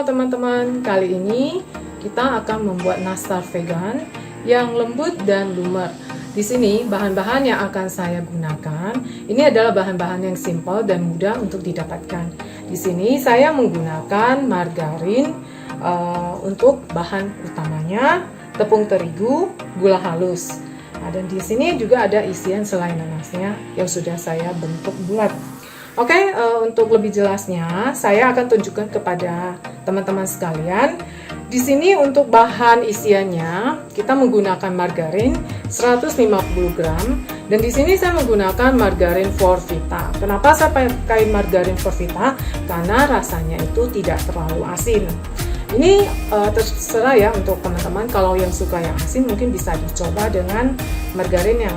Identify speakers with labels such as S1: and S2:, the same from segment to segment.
S1: Halo teman-teman, kali ini kita akan membuat nastar vegan yang lembut dan lumer. Di sini bahan-bahan yang akan saya gunakan, ini adalah bahan-bahan yang simpel dan mudah untuk didapatkan. Di sini saya menggunakan margarin untuk bahan utamanya, tepung terigu, gula halus. Nah, dan di sini juga ada isian selai nanasnya yang sudah saya bentuk bulat. Oke, untuk lebih jelasnya saya akan tunjukkan kepada teman-teman sekalian. Di sini untuk bahan isiannya kita menggunakan margarin 150 gram dan di sini saya menggunakan margarin Forvita. Kenapa saya pakai margarin Forvita? Karena rasanya itu tidak terlalu asin. Ini terserah ya untuk teman-teman, kalau yang suka yang asin mungkin bisa dicoba dengan margarin yang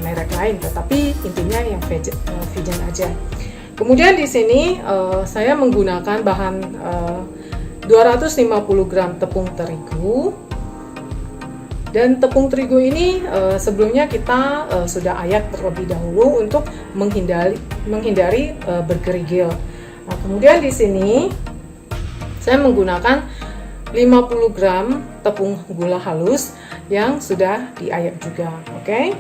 S1: merek lain, tetapi intinya yang vegan aja. Kemudian di sini saya menggunakan bahan 250 gram tepung terigu. Dan tepung terigu ini sebelumnya kita sudah ayak terlebih dahulu untuk menghindari bergerigil. Nah, kemudian di sini saya menggunakan 50 gram tepung gula halus yang sudah diayak juga. Oke.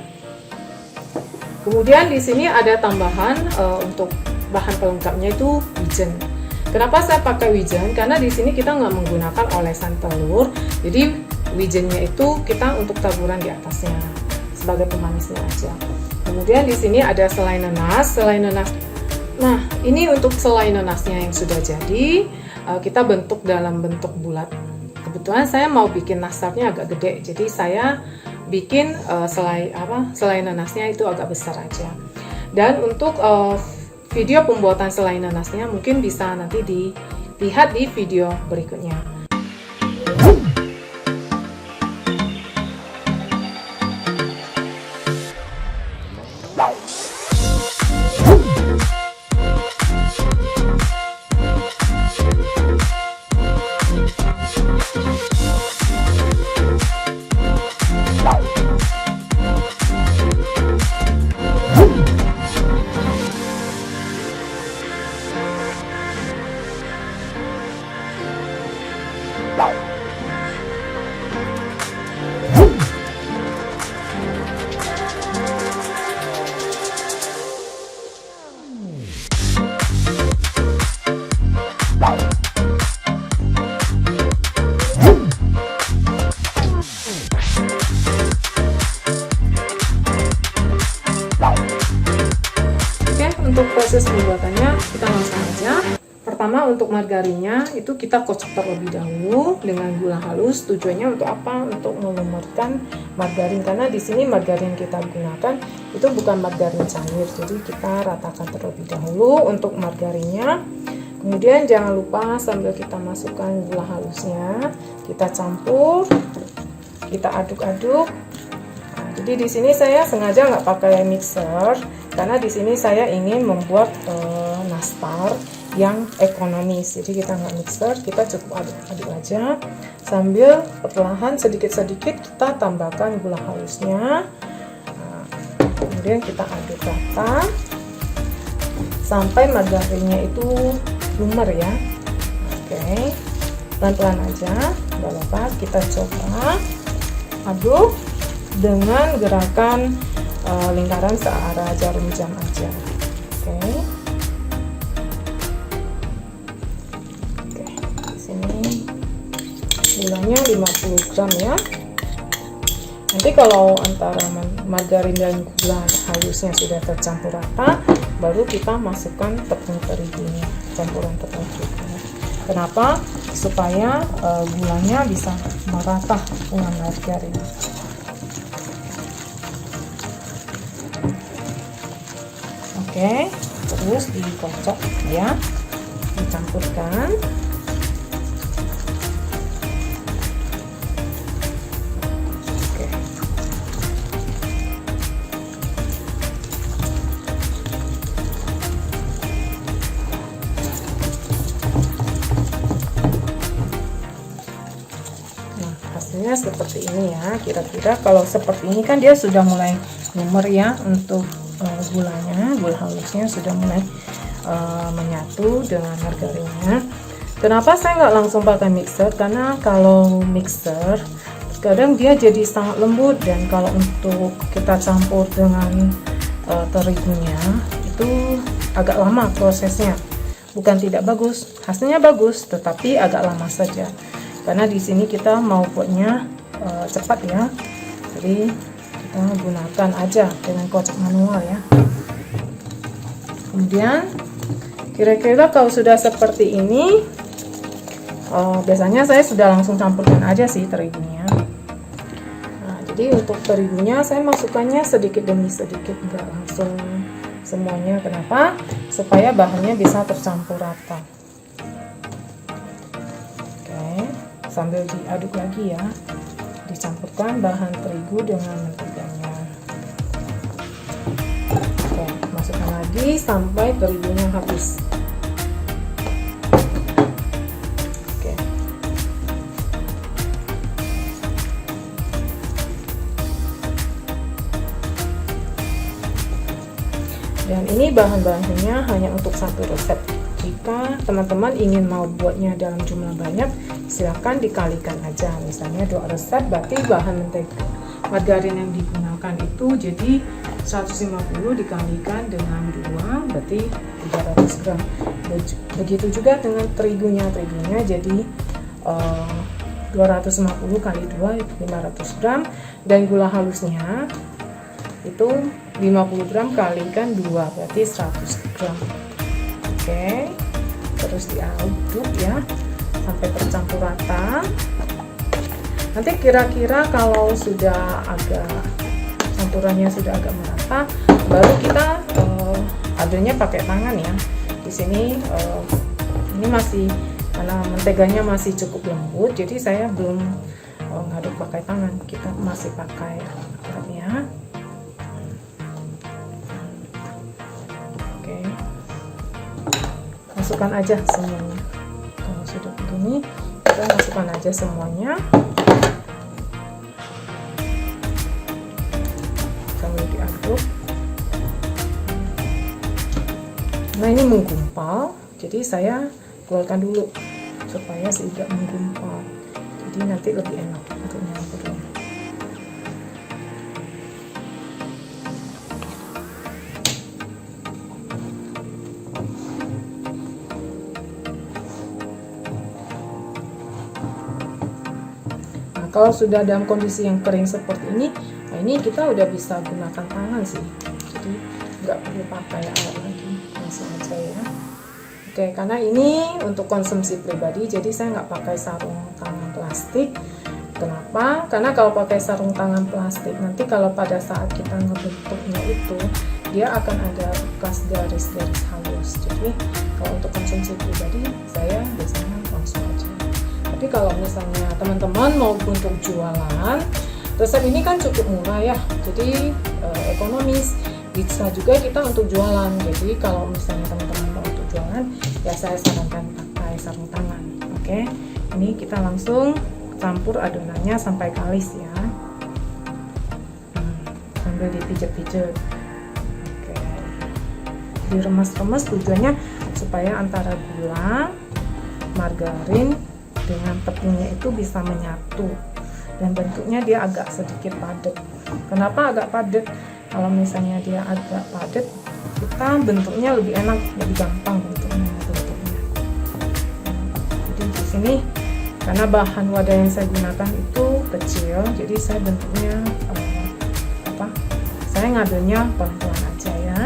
S1: Kemudian di sini ada tambahan untuk bahan pelengkapnya itu wijen. Kenapa saya pakai wijen? Karena di sini kita nggak menggunakan olesan telur, jadi wijennya itu kita untuk taburan di atasnya sebagai pemanisnya aja. Kemudian di sini ada selai nanas. Nah, ini untuk selai nanasnya yang sudah jadi, kita bentuk dalam bentuk bulat. Kebetulan saya mau bikin nastarnya agak gede, jadi saya bikin selai nanasnya itu agak besar aja. Dan untuk video pembuatan selai nanasnya mungkin bisa nanti dilihat di video berikutnya. Untuk proses pembuatannya kita langsung aja. Pertama, untuk margarinnya itu kita kocok terlebih dahulu dengan gula halus. Tujuannya untuk apa? Untuk melumerkan margarin, karena di sini margarin kita gunakan itu bukan margarin cair, jadi kita ratakan terlebih dahulu untuk margarinnya. Kemudian jangan lupa sambil kita masukkan gula halusnya, kita campur, kita aduk-aduk. Nah, jadi di sini saya sengaja nggak pakai mixer karena di sini saya ingin membuat nastar yang ekonomis. Jadi kita nggak mixer, kita cukup aduk-aduk aja sambil perlahan sedikit-sedikit kita tambahkan gula halusnya. Nah, kemudian kita aduk rata sampai margarinnya itu lumer ya. Oke, pelan-pelan aja, nggak apa-apa. Kita coba aduk dengan gerakan lingkaran searah jarum jam aja. Oke. Di sini gulanya 50 gram ya. Nanti kalau antara margarin dan gula halusnya sudah tercampur rata, baru kita masukkan tepung terigunya, campuran tepung terigunya. Kenapa? Supaya gulanya bisa merata dengan margarin. Oke, terus dikocok ya, dicampurkan. Oke. Nah, hasilnya seperti ini ya. Kira-kira kalau seperti ini kan dia sudah mulai lumer ya untuk gulanya, gula halusnya sudah mulai menyatu dengan margarinnya. Kenapa saya nggak langsung pakai mixer? Karena kalau mixer kadang dia jadi sangat lembut, dan kalau untuk kita campur dengan terigunya itu agak lama prosesnya. Bukan tidak bagus, hasilnya bagus, tetapi agak lama saja. Karena di sini kita mau buatnya cepat ya, jadi kita gunakan aja dengan kocok manual ya. Kemudian kira-kira kalau sudah seperti ini, biasanya saya sudah langsung campurkan aja sih terigunya. Nah, jadi untuk terigunya saya masukkannya sedikit demi sedikit, enggak langsung semuanya. Kenapa? Supaya bahannya bisa tercampur rata. Oke, sambil diaduk lagi ya, dicampurkan bahan terigu dengan menteganya. Oke, masukkan lagi sampai terigunya habis. Oke. Dan ini bahan-bahannya hanya untuk satu resep. Jika teman-teman ingin mau buatnya dalam jumlah banyak, silahkan dikalikan aja. Misalnya 2 resep, berarti bahan mentega margarin yang digunakan itu jadi 150 dikalikan dengan 2, berarti 300 gram. Begitu juga dengan terigunya jadi 250 kali 2 500 gram, dan gula halusnya itu 50 gram kalikan 2, berarti 100 gram. Oke, terus diaduk ya sampai tercampur rata. Nanti kira-kira kalau sudah agak campurannya sudah agak merata, baru kita adonnya pakai tangan ya. Di sini ini masih, karena menteganya masih cukup lembut, jadi saya belum ngaduk pakai tangan, kita masih pakai alat ya. Oke, masukkan aja semuanya. Kalau sudah begini, kita masukkan aja semuanya. Sambil diaduk. Nah, ini menggumpal, jadi saya keluarkan dulu supaya tidak menggumpal, jadi nanti lebih enak untuk nyampurnya. Nah, kalau sudah dalam kondisi yang kering seperti ini, nah ini kita udah bisa gunakan tangan sih, jadi nggak perlu pakai alat lagi, langsung aja ya. Oke, karena ini untuk konsumsi pribadi, jadi saya nggak pakai sarung tangan plastik. Kenapa? Karena kalau pakai sarung tangan plastik, nanti kalau pada saat kita ngebentuknya itu, dia akan ada bekas garis-garis halus. Jadi kalau untuk konsumsi pribadi, saya biasanya langsung aja. Tapi kalau misalnya teman-teman mau untuk jualan, resep ini kan cukup murah ya, jadi ekonomis. Bisa juga kita untuk jualan. Jadi kalau misalnya teman-teman mau untuk jualan, ya saya sarankan pakai sarung tangan. Oke, ini kita langsung campur adonannya sampai kalis ya, sambil dipijat-pijat. Oke, diremas-remas tujuannya supaya antara gula, margarin dengan tepungnya itu bisa menyatu, dan bentuknya dia agak sedikit padat. Kenapa agak padat? Kalau misalnya dia agak padat, kita bentuknya lebih enak, lebih gampang bentuknya. Jadi di sini karena bahan wadah yang saya gunakan itu kecil, jadi saya bentuknya saya ngambilnya pelan-pelan aja ya.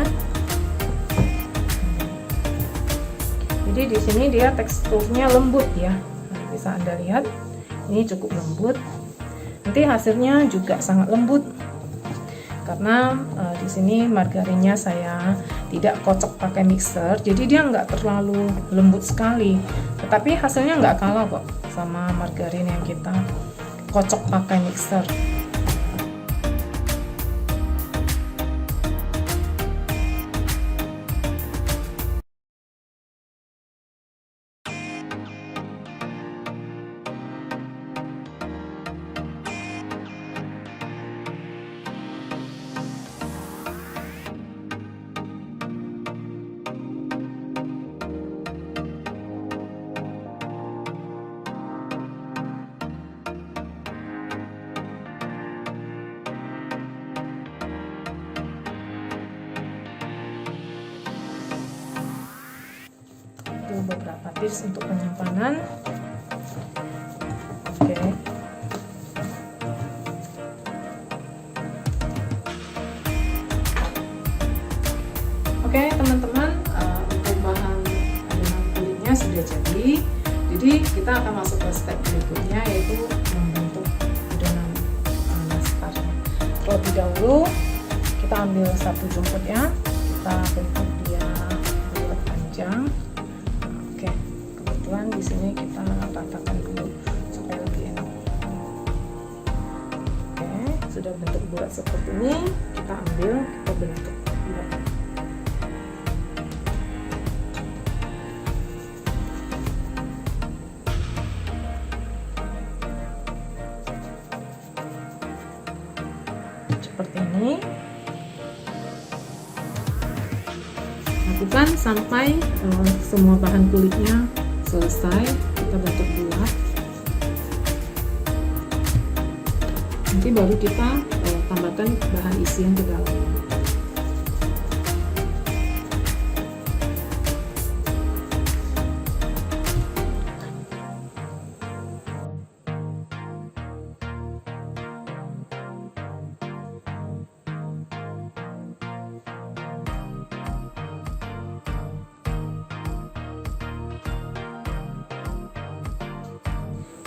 S1: Jadi di sini dia teksturnya lembut ya. Nah, bisa Anda lihat, ini cukup lembut. Nanti hasilnya juga sangat lembut. Karena di sini margarinnya saya tidak kocok pakai mixer, jadi dia nggak terlalu lembut sekali, tetapi hasilnya nggak kalah kok sama margarin yang kita kocok pakai mixer. beberapa tips untuk penyimpanan. Oke. Oke teman-teman, untuk bahan adonan kulitnya sudah jadi. Jadi kita akan masuk ke step berikutnya, yaitu membentuk adonan nastarnya. Terlebih dahulu kita ambil satu jumput ya, kita bentuk dia bulat panjang. Oke, kebetulan di sini kita ratakan dulu supaya lebih enak. Oke, sudah bentuk bulat seperti ini, kita ambil, kita bentuk bulat. Seperti ini. Lakukan sampai semua bahan kulitnya selesai, kita bentuk bulat. Nanti baru kita tambahkan bahan isian ke dalamnya.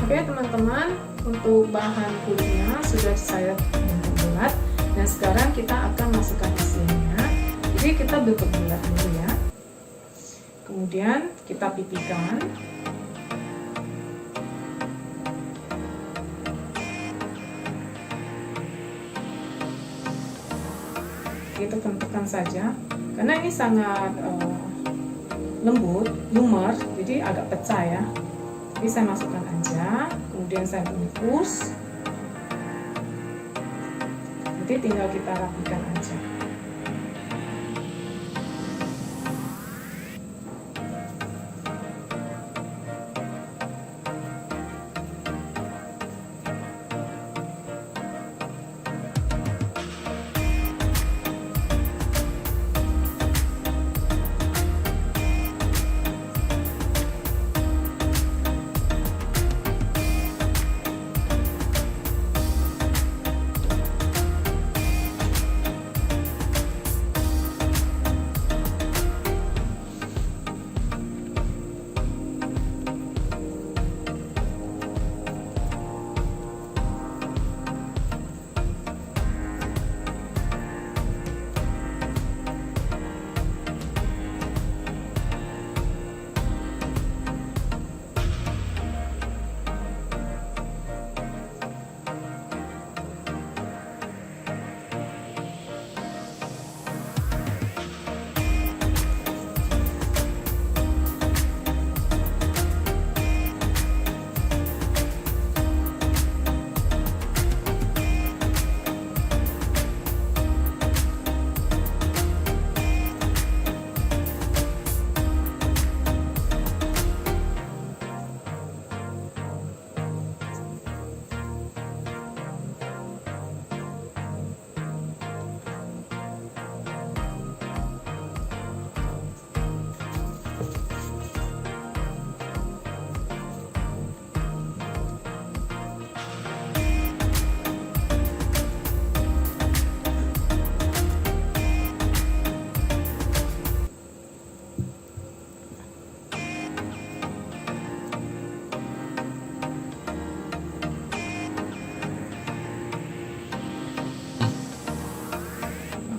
S1: Oke teman-teman, untuk bahan kulitnya sudah saya bentuk bulat, dan sekarang kita akan masukkan isiannya. Jadi kita bentuk bulat dulu ya, kemudian kita pipihkan. Kita tentukan saja, karena ini sangat lembut, lumer, jadi agak pecah ya. Jadi saya masukkan aja, kemudian saya bungkus. Nanti tinggal kita rapikan aja.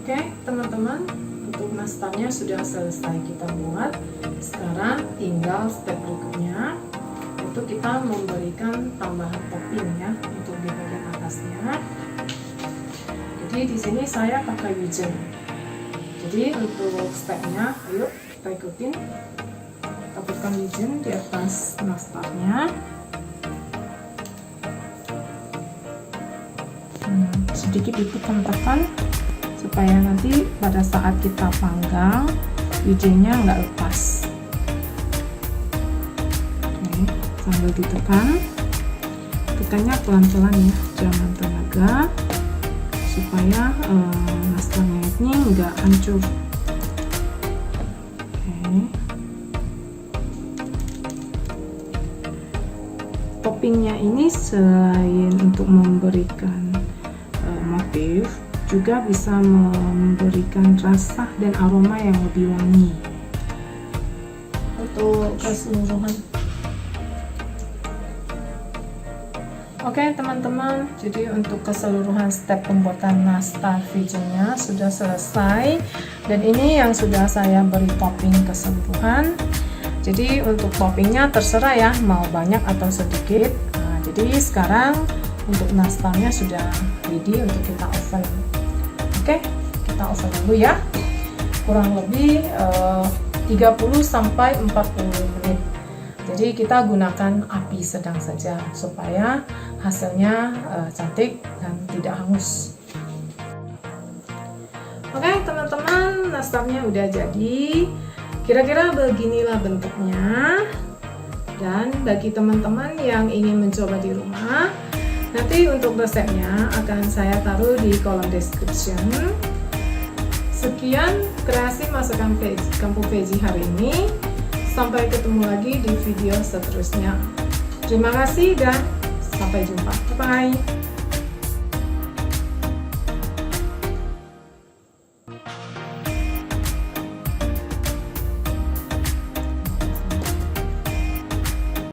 S1: Oke teman-teman, untuk nastarnya sudah selesai kita buat. Sekarang tinggal step berikutnya, yaitu kita memberikan tambahan topping ya untuk di bagian atasnya. Jadi di sini saya pakai wijen. Jadi untuk stepnya, ayo kita ikutin. Taburkan wijen di atas nastarnya. Sedikit ditekan-tekan supaya nanti pada saat kita panggang wijennya nggak lepas. Oke, sambil ditekan, tekannya pelan-pelan ya, jangan tenaga, supaya nastarnya ini nggak hancur. Oke, toppingnya ini selain untuk memberikan motif, juga bisa memberikan rasa dan aroma yang lebih wangi untuk keseluruhan. Oke teman-teman, jadi untuk keseluruhan step pembuatan nastar vegannya sudah selesai, dan ini yang sudah saya beri topping keseluruhan. Jadi untuk toppingnya terserah ya, mau banyak atau sedikit. Nah, jadi sekarang untuk nastarnya sudah ready untuk kita oven. Oke, kita oven dulu ya, kurang lebih 30 sampai 40 menit. Jadi kita gunakan api sedang saja supaya hasilnya cantik dan tidak hangus. Oke teman-teman, nastarnya udah jadi. Kira-kira beginilah bentuknya. Dan bagi teman-teman yang ingin mencoba di rumah, nanti untuk resepnya akan saya taruh di kolom description. Sekian kreasi masakan kampung veggie hari ini. Sampai ketemu lagi di video seterusnya. Terima kasih dan sampai jumpa. Bye.